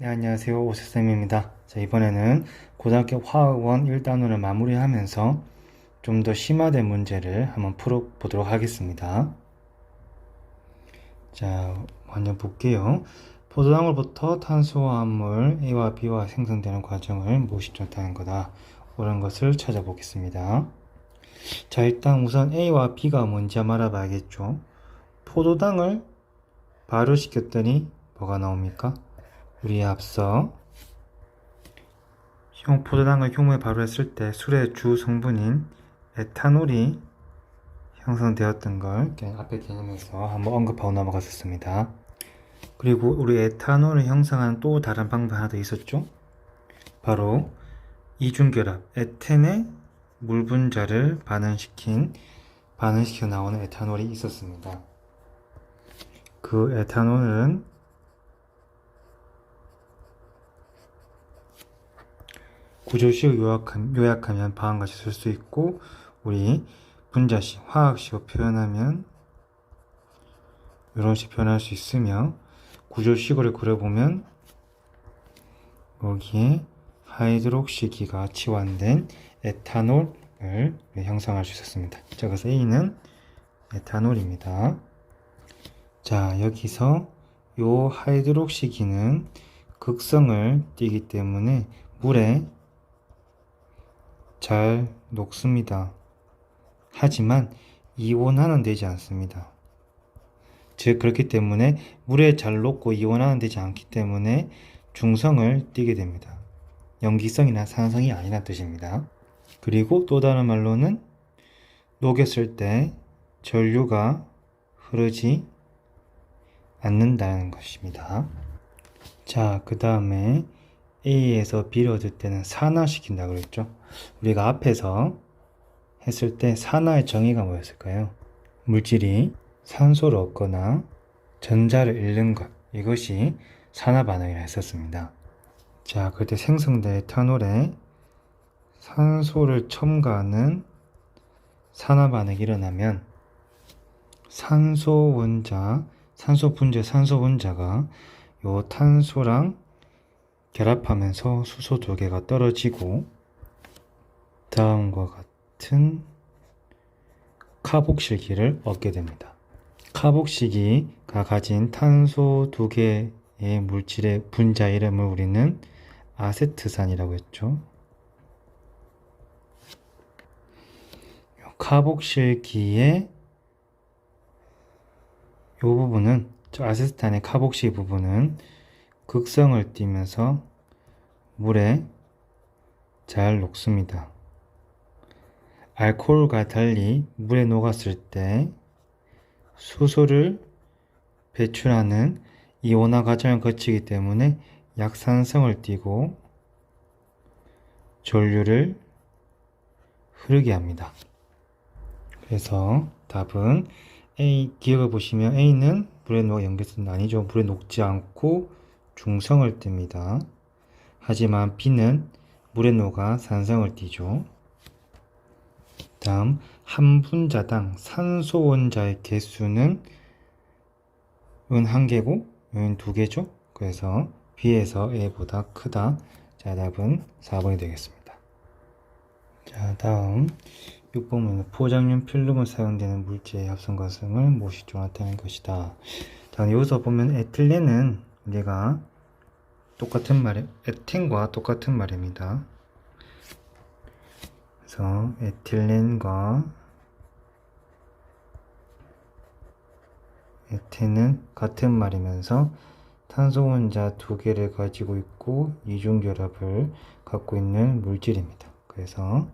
네, 안녕하세요. 오세쌤입니다. 자, 이번에는 고등학교 화학원 1단원을 마무리하면서 좀 더 심화된 문제를 한번 풀어보도록 하겠습니다. 자, 먼저 볼게요. 포도당으로부터 탄수화물 A와 B와 생성되는 과정을 무엇이 좋다는 거다. 그런 것을 찾아보겠습니다. 자, 일단 우선 A와 B가 뭔지 한번 알아봐야겠죠. 포도당을 발효시켰더니 뭐가 나옵니까? 우리 앞서 포도당을 효모에 발효했을 때 술의 주 성분인 에탄올이 형성되었던 걸 앞에 개념에서 한번 언급하고 넘어갔었습니다. 그리고 우리 에탄올을 형성하는 또 다른 방법 하나 더 있었죠. 바로 이중결합, 에텐의 물 분자를 반응시켜 나오는 에탄올이 있었습니다. 그 에탄올은 구조식을 요약하면 다음과 같이 쓸 수 있고, 우리 분자식, 화학식으로 표현하면 이런 식으로 표현할 수 있으며, 구조식으로 그려보면 여기에 하이드록시기가 치환된 에탄올을 형성할 수 있었습니다. 자, 그래서 A는 에탄올입니다. 자, 여기서 이 하이드록시기는 극성을 띠기 때문에 물에 잘 녹습니다. 하지만 이온화는 되지 않습니다. 즉 그렇기 때문에 물에 잘 녹고 이온화는 되지 않기 때문에 중성을 띠게 됩니다. 염기성이나 산성이 아니란 뜻입니다. 그리고 또 다른 말로는 녹였을 때 전류가 흐르지 않는다는 것입니다. 자, 그 다음에 A에서 B를 얻을 때는 산화시킨다 그랬죠. 우리가 앞에서 했을 때 산화의 정의가 뭐였을까요? 물질이 산소를 얻거나 전자를 잃는 것, 이것이 산화 반응이라 했었습니다. 자, 그때 생성된 에탄올에 산소를 첨가하는 산화 반응이 일어나면 산소 원자가 요 탄소랑 결합하면서 수소 두 개가 떨어지고 다음과 같은 카복실기를 얻게 됩니다. 카복실기가 가진 탄소 두 개의 물질의 분자 이름을 우리는 아세트산이라고 했죠. 카복실기의 이 부분은, 아세트산의 카복실 부분은 극성을 띠면서 물에 잘 녹습니다. 알코올과 달리 물에 녹았을 때 수소를 배출하는 이온화 과정을 거치기 때문에 약산성을 띠고 전류를 흐르게 합니다. 그래서 답은 A, 기억을 보시면 A는 물에 녹아 연결된 아니죠. 물에 녹지 않고 중성을 띱니다. 하지만 B는 물에 녹아 산성을 띠죠. 다음, 한 분자당 산소 원자의 개수는 은 1개고 은 2개죠. 그래서 B에서 A보다 크다. 자, 답은 4번이 되겠습니다. 자, 다음 6번은 포장용 필름을 사용되는 물질의 합성 과정을 무엇이 나타내는 것이다. 자, 여기서 보면 에틸렌은 우리가 에텐과 똑같은 말입니다. 그래서 에틸렌과 에텐은 같은 말이면서 탄소 원자 2개를 가지고 있고 이중결합을 갖고 있는 물질입니다. 그래서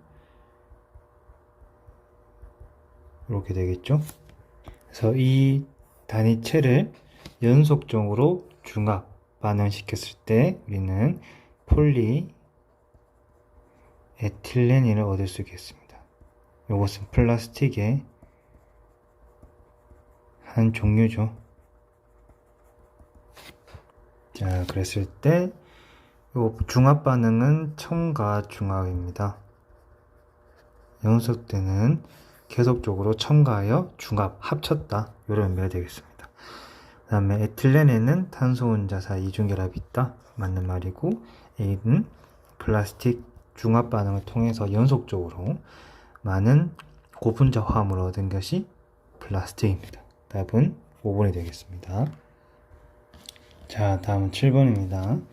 이렇게 되겠죠. 그래서 이 단위체를 연속적으로 중합 반응시켰을 때 우리는 폴리에틸렌을 얻을 수 있겠습니다. 이것은 플라스틱의 한 종류죠. 자, 그랬을 때 이 중합 반응은 첨가 중합입니다. 연속되는 계속적으로 첨가하여 중합 합쳤다, 이런 의미가 되겠습니다. 다음에 에틸렌에는 탄소 혼자사 이중결합이 있다. 맞는 말이고, A는 플라스틱 중합 반응을 통해서 연속적으로 많은 고분자 화합을 얻은 것이 플라스틱입니다. 답은 5번이 되겠습니다. 자, 다음은 7번입니다.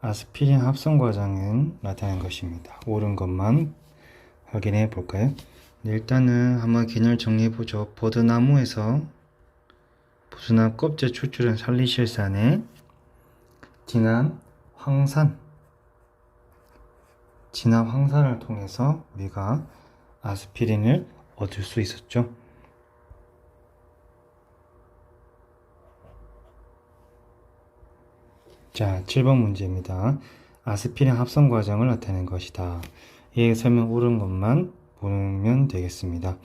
아스피린 합성 과정은 나타난 것입니다. 옳은 것만 확인해 볼까요? 일단은 한번 개념을 정리해 보죠. 버드나무에서 부순한 껍질 추출한 살리실산에 진한 황산을 통해서 우리가 아스피린을 얻을 수 있었죠. 자, 7번 문제입니다. 아스피린 합성 과정을 나타낸 것이다. 이 설명 옳은 것만 보면 되겠습니다.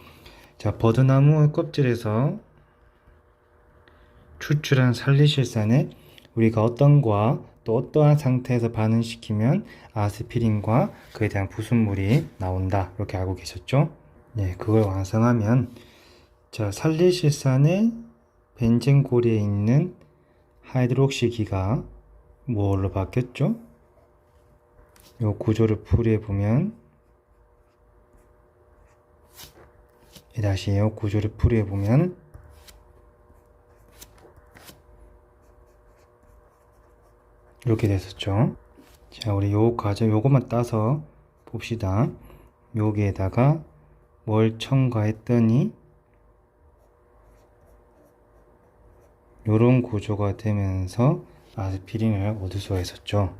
자, 버드나무 껍질에서 추출한 살리실산에 우리가 어떤 과 또 어떠한 상태에서 반응시키면 아스피린과 그에 대한 부순물이 나온다. 이렇게 알고 계셨죠? 네, 그걸 완성하면 자, 살리실산의 벤젠고리에 있는 하이드록시기가 뭘로 바뀌었죠? 이 구조를 풀이해 보면 다시 이 구조를 풀이해 보면 이렇게 됐었죠. 자, 우리 요 과정 요것만 따서 봅시다. 여기에다가 뭘 첨가했더니 요런 구조가 되면서 아스피린을 얻을 수가 있었죠.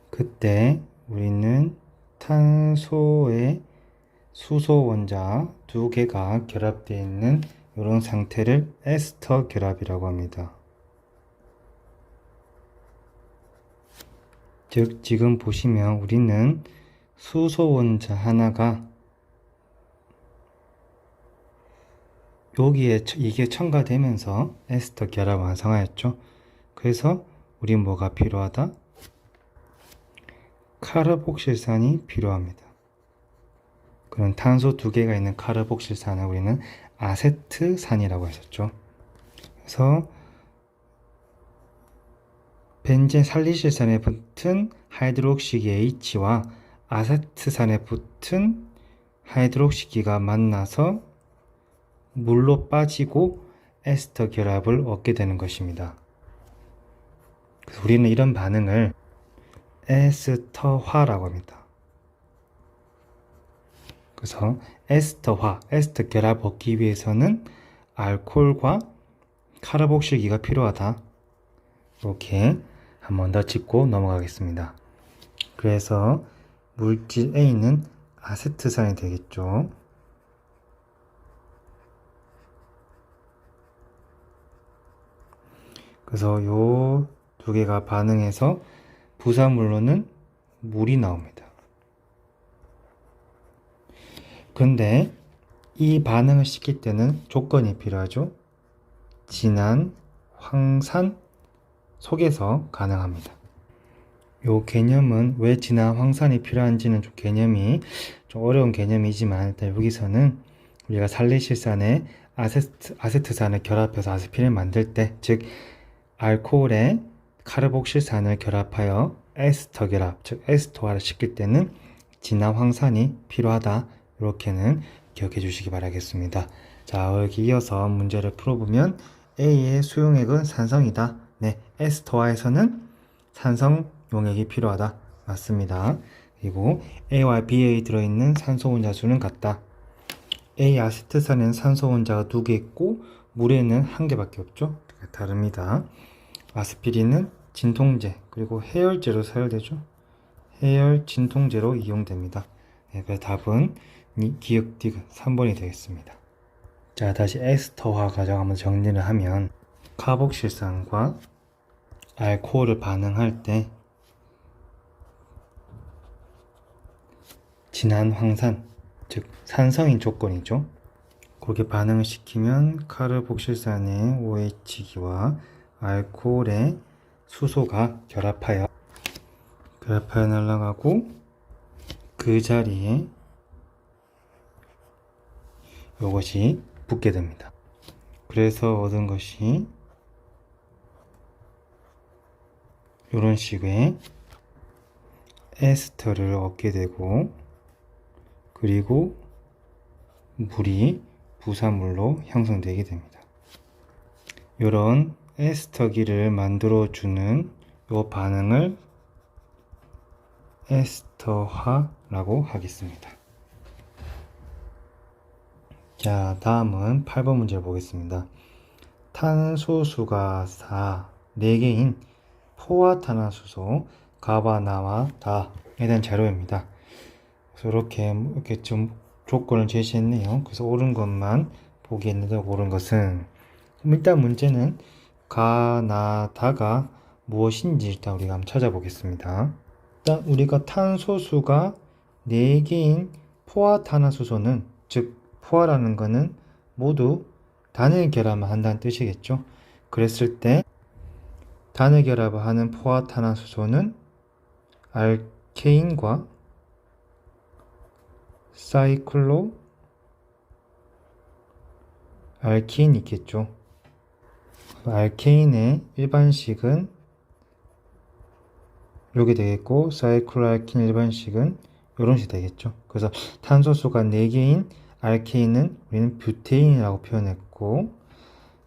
그때 우리는 탄소의 수소 원자 두 개가 결합되어 있는 이런 상태를 에스터 결합이라고 합니다. 즉 지금 보시면 우리는 수소 원자 하나가 여기에 이게 첨가되면서 에스터 결합 완성하였죠. 그래서 우린 뭐가 필요하다? 카르복실산이 필요합니다. 그런 탄소 두 개가 있는 카르복실산을 우리는 아세트산이라고 했었죠. 그래서 벤젠 살리실산에 붙은 하이드록시기 H와 아세트산에 붙은 하이드록시기가 만나서 물로 빠지고 에스터 결합을 얻게 되는 것입니다. 그래서 우리는 이런 반응을 에스터화라고 합니다. 그래서 에스터 결합 얻기 위해서는 알코올과 카르복실기가 필요하다. 이렇게 한 번 더 짚고 넘어가겠습니다. 그래서 물질 A는 아세트산이 되겠죠. 그래서 요 두 개가 반응해서 부산물로는 물이 나옵니다. 근데 이 반응을 시킬 때는 조건이 필요하죠. 진한 황산 속에서 가능합니다. 요 개념은 왜 진한 황산이 필요한지는 좀 개념이 좀 어려운 개념이지만 일단 여기서는 우리가 살리실산에 아세트산을 결합해서 아스피린을 만들 때, 즉 알코올에 카르복실산을 결합하여 에스터 결합, 즉 에스터화를 시킬 때는 진한 황산이 필요하다. 이렇게는 기억해 주시기 바라겠습니다. 자, 여기 이어서 문제를 풀어보면 A의 수용액은 산성이다. 네, 에스터화에서는 산성 용액이 필요하다. 맞습니다. 그리고 A와 B에 들어있는 산소 혼자 수는 같다. A 아세트산에는 산소 혼자가 2개 있고 물에는 1개밖에 없죠. 다릅니다. 아스피린은 진통제 그리고 해열제로 사용되죠. 해열 진통제로 이용됩니다. 네, 그래서 답은 기역 디귿 3번이 되겠습니다. 자, 다시 에스터화 과정 한번 정리를 하면 카복실산과 알코올을 반응할 때 진한 황산, 즉 산성인 조건이죠. 그렇게 반응을 시키면 카르복실산의 OH기와 알코올의 수소가 결합하여 날아가고 그 자리에 이것이 붙게 됩니다. 그래서 얻은 것이 이런 식의 에스터를 얻게 되고, 그리고 물이 부산물로 형성되게 됩니다. 이런 에스터기를 만들어주는 이 반응을 에스터화라고 하겠습니다. 자, 다음은 8번 문제 보겠습니다. 탄소수가 4개인 포화탄화수소 가바나와 다에 대한 자료입니다. 그래서 이렇게 좀 조건을 제시했네요. 그래서 옳은 것만 보기 했는데, 옳은 것은, 그럼 일단 문제는 가나다가 무엇인지 일단 우리가 한번 찾아보겠습니다. 일단 우리가 탄소수가 4개인 포화탄화수소는, 즉 포화라는 것은 모두 단일 결합을 한다는 뜻이겠죠. 그랬을 때 단일 결합을 하는 포화탄화수소는 알케인과 사이클로 알케인이 있겠죠. 알케인의 일반식은 이렇게 되겠고, 사이클로 알케인 일반식은 이런 식이 되겠죠. 그래서 탄소수가 4개인 알케인은 우리는 뷰테인이라고 표현했고,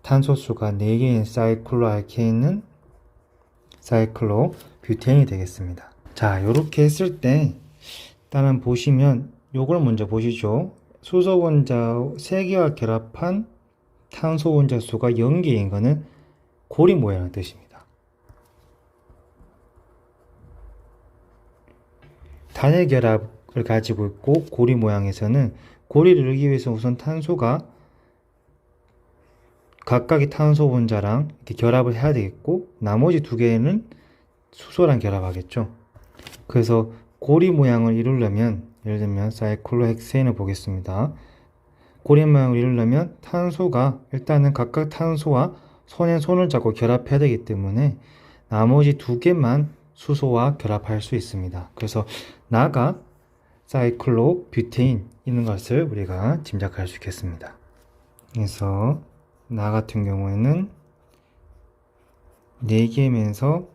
탄소수가 4개인 사이클로 알케인은 사이클로 뷰테인이 되겠습니다. 자, 이렇게 했을 때 일단은 보시면 요걸 먼저 보시죠. 수소 원자 3개와 결합한 탄소 원자 수가 0개인 거는 고리 모양의 뜻입니다. 단일 결합을 가지고 있고 고리 모양에서는 고리를 이루기 위해서 우선 탄소가 각각의 탄소 원자랑 이렇게 결합을 해야 되겠고, 나머지 2개는 수소랑 결합하겠죠. 그래서 고리 모양을 이루려면, 예를 들면 사이클로헥세인을 보겠습니다. 고리 모양을 이루려면 탄소가 일단은 각각 탄소와 손에 손을 잡고 결합해야 되기 때문에 나머지 2개만 수소와 결합할 수 있습니다. 그래서 나가 사이클로 뷰테인 있는 것을 우리가 짐작할 수 있겠습니다. 그래서 나 같은 경우에는 4개면서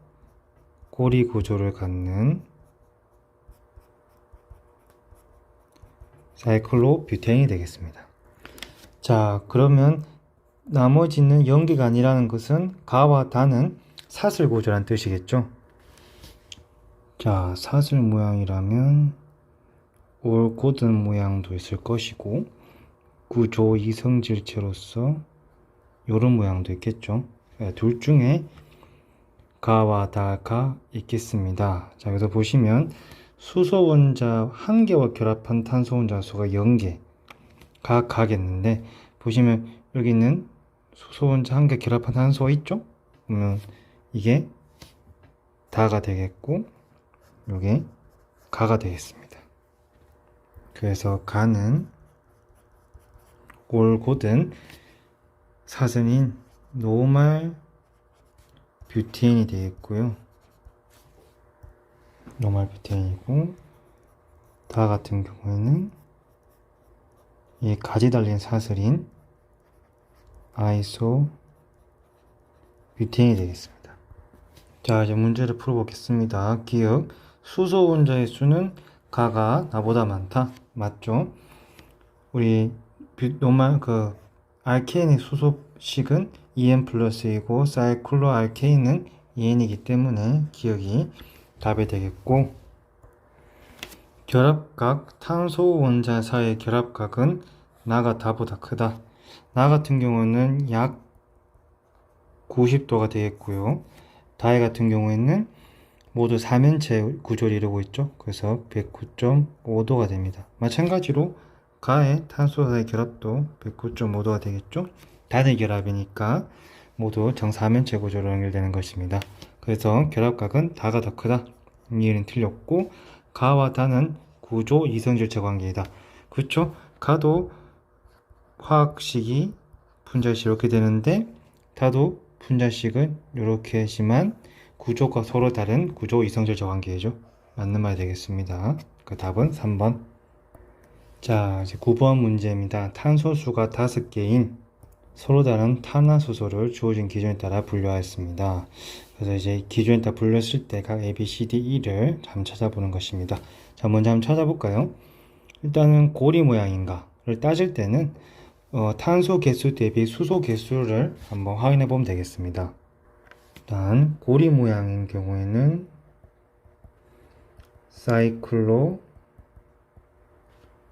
고리 구조를 갖는 사이클로 뷰테인이 되겠습니다. 자, 그러면 나머지는 연기가 아니라는 것은 가와 다는 사슬 구조란 뜻이겠죠. 자, 사슬 모양이라면 올곧은 모양도 있을 것이고, 구조 이성질체로서 이런 모양도 있겠죠. 둘 중에 가와 다가 있겠습니다. 자, 여기서 보시면 수소 원자 1개와 결합한 탄소 원자 수가 0개가 가겠는데, 보시면 여기 있는 수소 원자 1개 결합한 탄소가 있죠? 그러면 이게 다가 되겠고, 이게 가가 되겠습니다. 그래서 가는 올곧은 사슬인 노말 뷰테인이 되겠고요. 노말 뷰테인이고, 다 같은 경우에는 이 가지 달린 사슬인 아이소 뷰테인이 되겠습니다. 자, 이제 문제를 풀어보겠습니다. 기억, 수소 원자의 수는 가가 나보다 많다. 맞죠? 우리 노말 알케인의 수소식은 2N 플러스이고 사이클로 알케인은 2N이기 때문에 기억이 답이 되겠고, 결합각 탄소 원자 사이의 결합각은 나가 다보다 크다. 나 같은 경우는 약 90도가 되겠고요. 다이 같은 경우에는 모두 3면체 구조를 이루고 있죠. 그래서 109.5도가 됩니다. 마찬가지로 가의 탄소 사이 결합도 109.5도가 되겠죠. 단일 결합이니까 모두 정사면체 구조로 연결되는 것입니다. 그래서 결합각은 다가 더 크다. 이해는 틀렸고, 가와 다는 구조 이성질체 관계이다. 그렇죠? 가도 화학식이 분자식 이렇게 되는데, 다도 분자식은 이렇게 하지만 구조가 서로 다른 구조 이성질체 관계이죠. 맞는 말 되겠습니다. 그 답은 3번. 자, 이제 9번 문제입니다. 탄소수가 5개인 서로 다른 탄화수소를 주어진 기준에 따라 분류하였습니다. 그래서 이제 기준에 따라 분류했을 때 각 A, B, C, D, E를 한번 찾아보는 것입니다. 자, 먼저 한번 찾아볼까요? 일단은 고리 모양인가를 따질 때는 탄소 개수 대비 수소 개수를 한번 확인해 보면 되겠습니다. 일단 고리 모양인 경우에는 사이클로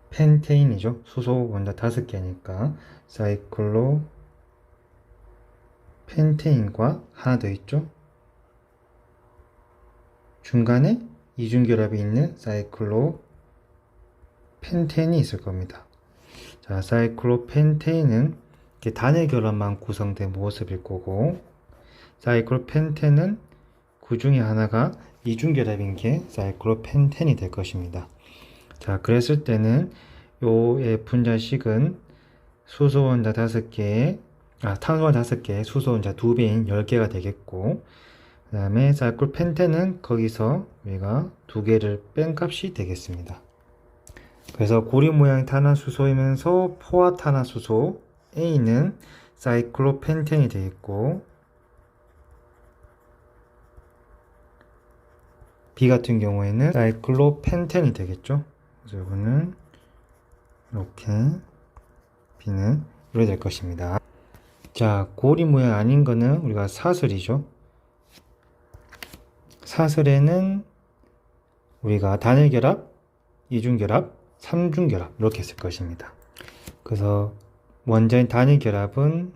펜테인이죠. 수소 원자 5개니까 사이클로 펜테인과 하나 더 있죠. 중간에 이중결합이 있는 사이클로 펜텐이 있을 겁니다. 자, 사이클로펜테인은 단일 결합만 구성된 모습일 거고, 사이클로펜텐은 그 중에 하나가 이중결합인 게 사이클로펜텐이 될 것입니다. 자, 그랬을 때는 요의 분자식은 수소원자 5개, 탄소원자 5개, 수소원자 2배인 10개가 되겠고, 그 다음에 사이클로펜텐은 거기서 우리가 2개를 뺀 값이 되겠습니다. 그래서 고리 모양 탄화수소이면서 포화 탄화수소 A는 사이클로펜텐이 되겠고, B 같은 경우에는 사이클로펜텐이 되겠죠. 그래서 이거는 이렇게 B는 이렇게 될 것입니다. 자, 고리 모양 아닌 거는 우리가 사슬이죠. 사슬에는 우리가 단일결합, 이중결합, 삼중결합 이렇게 했을 것입니다. 그래서 원자인 단일결합은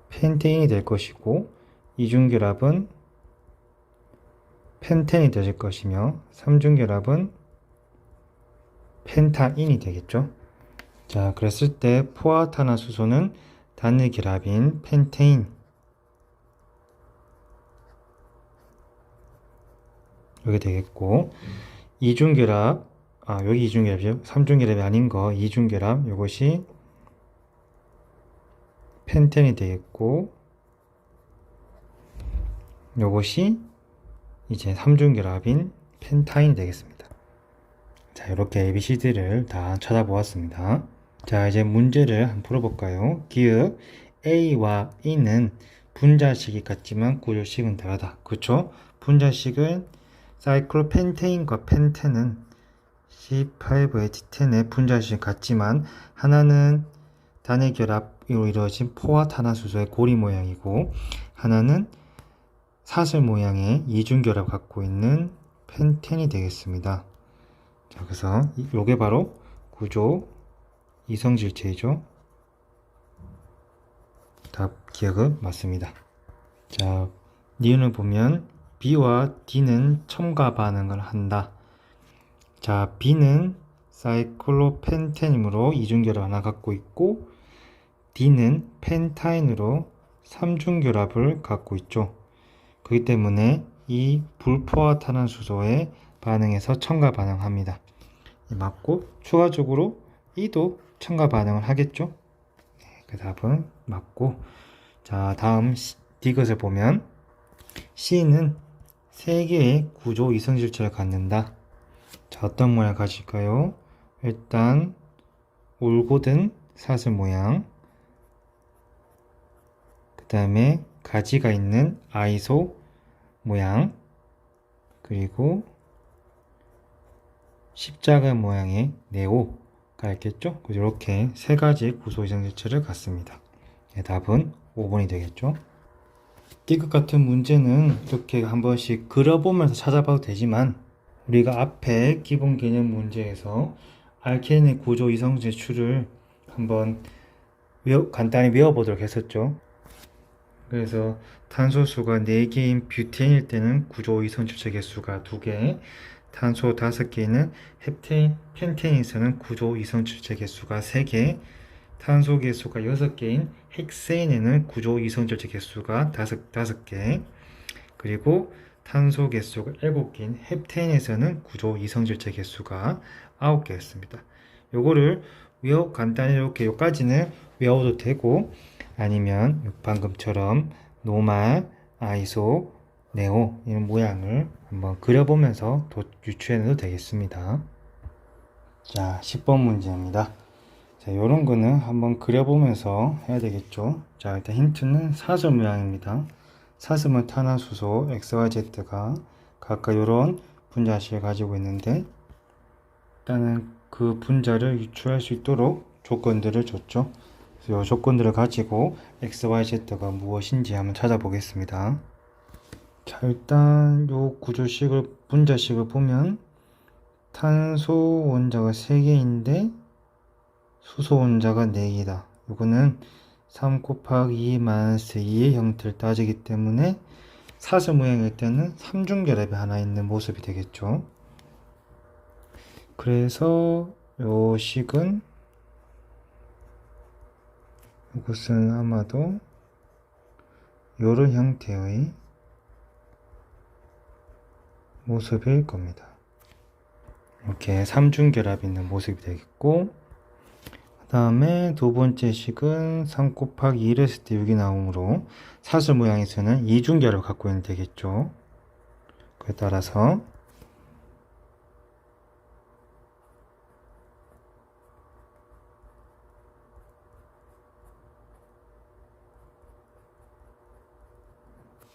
펜테인이 될 것이고, 이중결합은 펜텐이 될 것이며, 삼중결합은 펜타인이 되겠죠. 자, 그랬을 때 포화탄화수소는 단일결합인 펜테인, 이렇게 되겠고, 이중결합, 여기 이중결합이죠. 삼중결합이 아닌 거, 이중결합, 이것이 펜텐이 되겠고, 이것이 이제 삼중결합인 펜타인이 되겠습니다. 자, 이렇게 ABCD를 다 찾아보았습니다. 자, 이제 문제를 한번 풀어볼까요? 기억 A와 E는 분자식이 같지만 구조식은 다르다. 그쵸? 분자식은 사이클로펜테인과 펜텐은 C5H10의 분자식이 같지만 하나는 단일결합으로 이루어진 포화탄화수소의 고리 모양이고, 하나는 사슬 모양의 이중결합 갖고 있는 펜텐이 되겠습니다. 자, 그래서 이게 바로 구조 이성질체이죠. 답 기억은 맞습니다. 자, 니은을 보면 B와 D는 첨가 반응을 한다. 자, B는 사이클로펜텐이므로 이중결합 하나 갖고 있고, D는 펜타인으로 삼중결합을 갖고 있죠. 그렇기 때문에 이 불포화 탄화수소에 반응해서 첨가 반응합니다. 맞고, 추가적으로 E도 첨가 반응을 하겠죠. 그 답은 맞고, 자, 다음 D것을 보면 C는 3개의 구조 이성질체를 갖는다. 자, 어떤 모양을 가질까요? 일단 올곧은 사슬 모양, 그 다음에 가지가 있는 아이소 모양, 그리고 십자가 모양의 네오가 있겠죠? 이렇게 3가지 구조 이성질체를 갖습니다. 답은 5번이 되겠죠? D급 같은 문제는 이렇게 한 번씩 그려보면서 찾아봐도 되지만, 우리가 앞에 기본 개념 문제에서 알케인의 구조 이성질추를 한번 간단히 외워보도록 했었죠. 그래서 탄소수가 4개인 뷰테인일 때는 구조 이성질체 개수가 2개, 탄소 5개는 헵테인, 펜테인에서는 구조 이성질체 개수가 3개, 탄소 개수가 6개인 헥세인에는 구조 이성질체 개수가 5개, 그리고 탄소 개수가 7개인 헵테인에서는 구조 이성질체 개수가 9개였습니다. 요거를 간단히 이렇게 요까지는 외워도 되고, 아니면 방금처럼 노말, 아이소, 네오 이런 모양을 한번 그려보면서 유추해내도 되겠습니다. 자, 10번 문제입니다. 자, 요런 거는 한번 그려보면서 해야 되겠죠. 자, 일단 힌트는 사슬 모양입니다. 사슴은 탄화수소 XYZ가 각각 요런 분자식을 가지고 있는데, 일단은 그 분자를 유추할 수 있도록 조건들을 줬죠. 그래서 이 조건들을 가지고 XYZ가 무엇인지 한번 찾아보겠습니다. 자, 일단 요 구조식을, 분자식을 보면 탄소 원자가 3개인데 수소 원자가 4개다. 요거는 3 곱하기 2 마이너스 2의 형태를 따지기 때문에 사슬 모양일 때는 삼중결합이 하나 있는 모습이 되겠죠. 그래서 요 식은, 이것은 아마도 요런 형태의 모습일 겁니다. 이렇게 삼중결합이 있는 모습이 되겠고, 그 다음에 두 번째 식은 3 곱하기 2를 했을 때 6이 나오므로 사슬 모양에서는 이중결합을 갖고 있는 되겠죠. 그에 따라서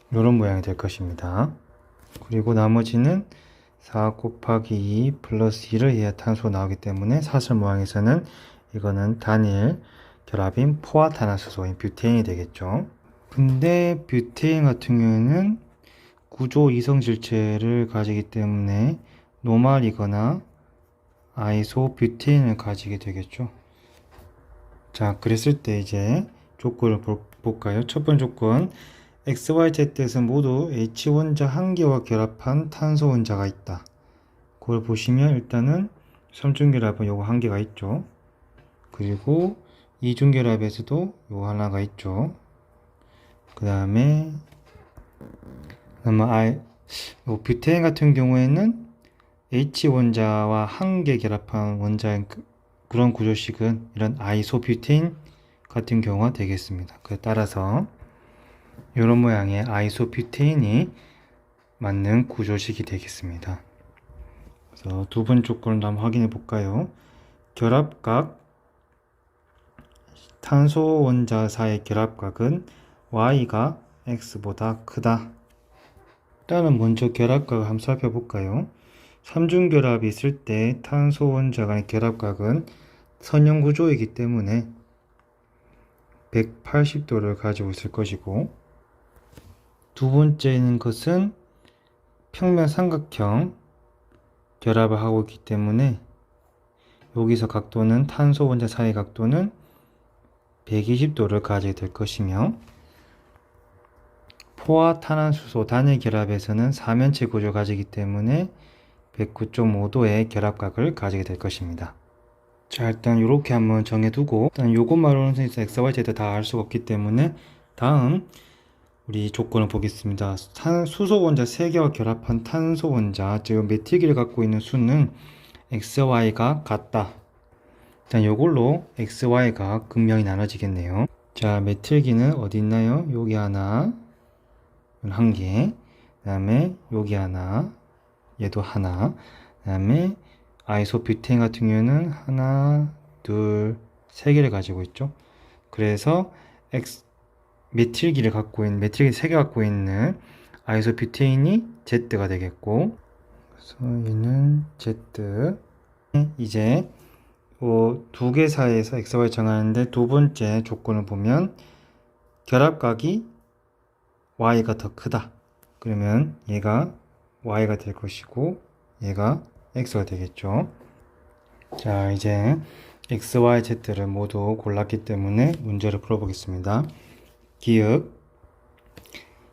이런 모양이 될 것입니다. 그리고 나머지는 4 곱하기 2 플러스 2를 해야 탄소가 나오기 때문에 사슬 모양에서는 이거는 단일 결합인 포화탄화수소인 뷰테인이 되겠죠. 근데 뷰테인 같은 경우에는 구조 이성질체를 가지기 때문에 노말이거나 아이소뷰테인을 가지게 되겠죠. 자, 그랬을 때 이제 조건을 볼까요? 첫 번째 조건, XYZ에서 모두 H원자 1개와 결합한 탄소 원자가 있다. 그걸 보시면 일단은 삼중결합은 요거 1개가 있죠. 그리고 이중결합에서도 요거 하나가 있죠. 그 다음에 뷰테인 같은 경우에는 H원자와 1개 결합한 원자의 그런 구조식은 이런 아이소뷰테인 같은 경우가 되겠습니다. 그에 따라서 이런 모양의 아이소뷰테인이 맞는 구조식이 되겠습니다. 그래서 두 번째 조건을 한번 확인해 볼까요? 결합각, 탄소 원자 사이의 결합각은 Y가 X보다 크다. 일단은 먼저 결합각을 한번 살펴볼까요? 삼중결합이 있을 때 탄소 원자 간의 결합각은 선형 구조이기 때문에 180도를 가지고 있을 것이고, 두 번째는 것은 평면 삼각형 결합을 하고 있기 때문에 여기서 각도는 탄소 원자 사이 각도는 120도를 가지게 될 것이며, 포화탄화수소 단일 결합에서는 사면체 구조를 가지기 때문에 109.5도의 결합각을 가지게 될 것입니다. 자, 일단 이렇게 한번 정해두고, 일단 요것만으로는 XYZ 다 알 수가 없기 때문에 다음 우리 조건을 보겠습니다. 수소 원자 3개와 결합한 탄소 원자, 즉 메틸기를 갖고 있는 수는 XY가 같다. 일단 요걸로 XY가 극명히 나눠지겠네요. 자, 메틸기는 어디 있나요? 여기 하나, 한 개, 그 다음에 여기 하나, 얘도 하나, 그 다음에 아이소뷰테인 같은 경우는 하나, 둘, 세 개를 가지고 있죠. 그래서 메틸기 3개 갖고 있는 아이소뷰테인이 Z가 되겠고, 그래서 얘는 Z. 이제 두 개 사이에서 XY 정하는데 두 번째 조건을 보면 결합각이 Y가 더 크다. 그러면 얘가 Y가 될 것이고 얘가 X가 되겠죠. 자, 이제 X, Y, Z를 모두 골랐기 때문에 문제를 풀어보겠습니다. 기역,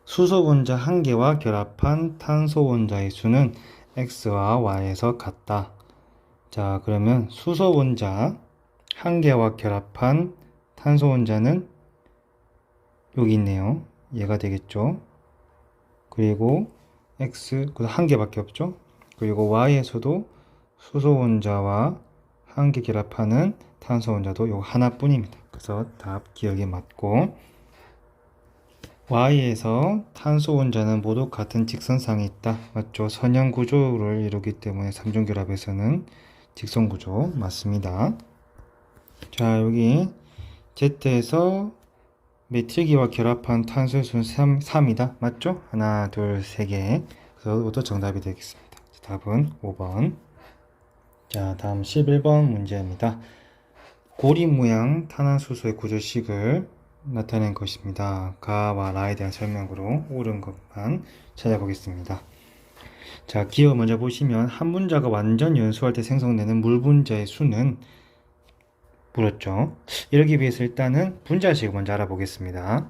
수소 원자 1개와 결합한 탄소 원자의 수는 X와 Y에서 같다. 자, 그러면 수소 원자 1개와 결합한 탄소 원자는 여기 있네요. 얘가 되겠죠. 그리고 X, 그 1개밖에 없죠. 그리고 Y에서도 수소 원자와 1개 결합하는 탄소 원자도 요 하나뿐입니다. 그래서 답 기억에 맞고, Y에서 탄소 원자는 모두 같은 직선상에 있다. 맞죠? 선형 구조를 이루기 때문에 삼중결합에서는 직선 구조 맞습니다. 자, 여기 Z에서 메틸기와 결합한 탄소의 수는 3이다. 맞죠? 하나, 둘, 세 개. 그래서 이것도 정답이 되겠습니다. 답은 5번. 자, 다음 11번 문제입니다. 고리 모양 탄화수소의 구조식을 나타낸 것입니다. 가와 라에 대한 설명으로 옳은 것만 찾아보겠습니다. 자, 기호 먼저 보시면 한 분자가 완전 연소할 때 생성되는 물 분자의 수는 물었죠. 이러기 위해서 일단은 분자식을 먼저 알아보겠습니다.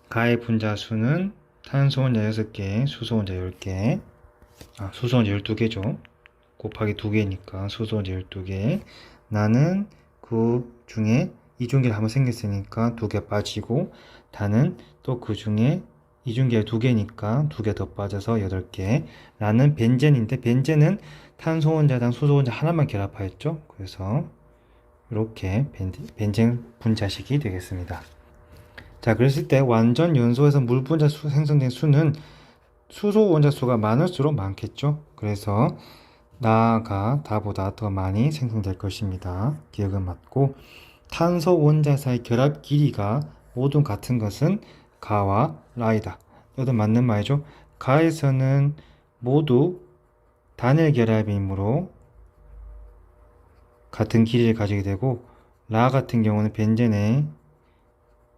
가의 분자 수는 탄소 혼자 6개, 수소 혼자 10개, 수소 혼자 12개죠. 곱하기 2개니까 수소 혼자 12개. 나는 그 중에 이중계가 한번 생겼으니까 2개 빠지고, 다는 또 그 중에 이중계가 2개니까 2개 더 빠져서 8개. 나는 벤젠인데, 벤젠은 탄소 혼자당 수소 혼자 하나만 결합하였죠. 그래서 이렇게 벤젠 분자식이 되겠습니다. 자, 그랬을 때 완전 연소에서 물 분자 생성된 수는 수소 원자 수가 많을수록 많겠죠. 그래서 나가 다보다 더 많이 생성될 것입니다. 기억은 맞고, 탄소 원자 사이 결합 길이가 모두 같은 것은 가와 라이다. 이것도 맞는 말이죠. 가에서는 모두 단일 결합이므로 같은 길이를 가지게 되고, 라 같은 경우는 벤젠의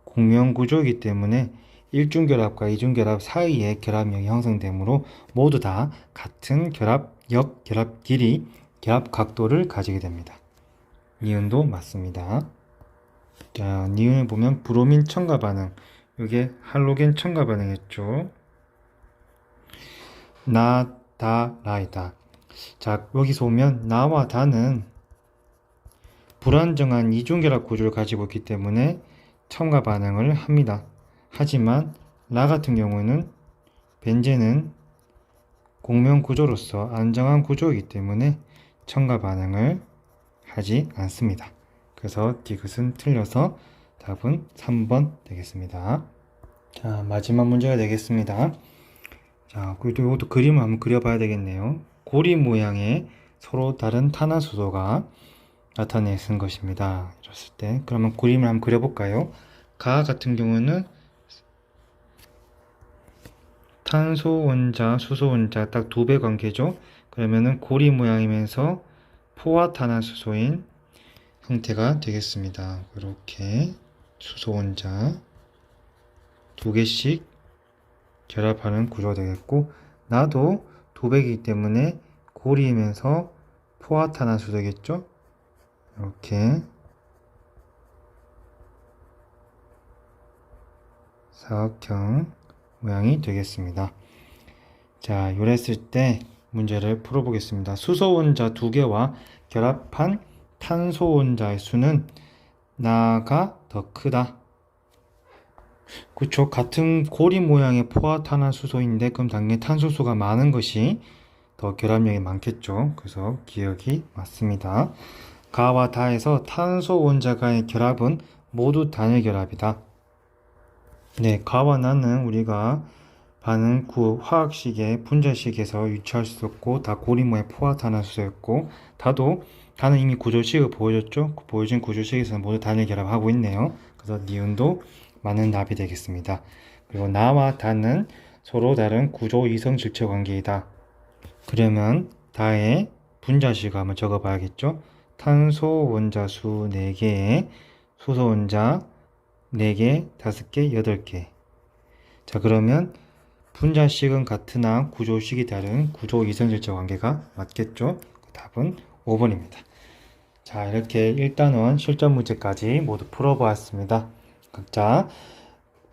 공명 구조이기 때문에 일중결합과 이중결합 사이에 결합력이 형성되므로 모두 다 같은 결합력, 결합 길이, 결합 각도를 가지게 됩니다. 니은도 맞습니다. 자, 니은을 보면 브로민 첨가 반응, 이게 할로겐 첨가 반응이었죠. 나, 다, 라이다. 자, 여기서 보면 나와 다는 불안정한 이중결합 구조를 가지고 있기 때문에 첨가 반응을 합니다. 하지만 라 같은 경우는 벤젠은 공명 구조로서 안정한 구조이기 때문에 첨가 반응을 하지 않습니다. 그래서 디귿은 틀려서 답은 3번 되겠습니다. 자, 마지막 문제가 되겠습니다. 자, 그리고 이것도 그림을 한번 그려봐야 되겠네요. 고리 모양의 서로 다른 탄화수소가 나타내는 것입니다. 이랬을 때 그러면 그림을 한번 그려볼까요? 가 같은 경우는 탄소 원자, 수소 원자 딱 2배 관계죠. 그러면은 고리 모양이면서 포화탄화수소인 형태가 되겠습니다. 이렇게 수소 원자 2개씩 결합하는 구조가 되겠고, 나도 2배이기 때문에 고리이면서 포화탄화수 되겠죠. 이렇게 사각형 모양이 되겠습니다. 자, 이랬을 때 문제를 풀어보겠습니다. 수소 원자 2개와 결합한 탄소 원자의 수는 나가 더 크다. 그쵸, 같은 고리 모양의 포화탄화수소인데 그럼 당연히 탄소수가 많은 것이 더 결합력이 많겠죠. 그래서 기억이 맞습니다. 가와 다에서 탄소 원자 간의 결합은 모두 단일 결합이다. 네, 가와 나는 우리가 반응 구 화학식의 분자식에서 유추할 수 있었고, 다 고리 모양의 포화탄화수소였고, 다는 이미 구조식을 보여줬죠. 보여준 구조식에서는 모두 단일 결합하고 있네요. 그래서 니은도 맞는 답이 되겠습니다. 그리고 나와 다는 서로 다른 구조 이성 질체 관계이다. 그러면 다의 분자식을 한번 적어 봐야겠죠. 탄소 원자 수 4개에 수소 원자 4개, 5개, 8개. 자, 그러면 분자식은 같으나 구조식이 다른 구조 이성질적 관계가 맞겠죠? 답은 5번입니다. 자, 이렇게 1단원 실전 문제까지 모두 풀어보았습니다. 각자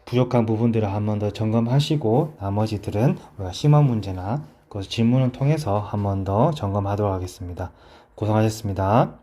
부족한 부분들을 한 번 더 점검하시고, 나머지들은 우리가 심화 문제나 그 질문을 통해서 한 번 더 점검하도록 하겠습니다. 고생하셨습니다.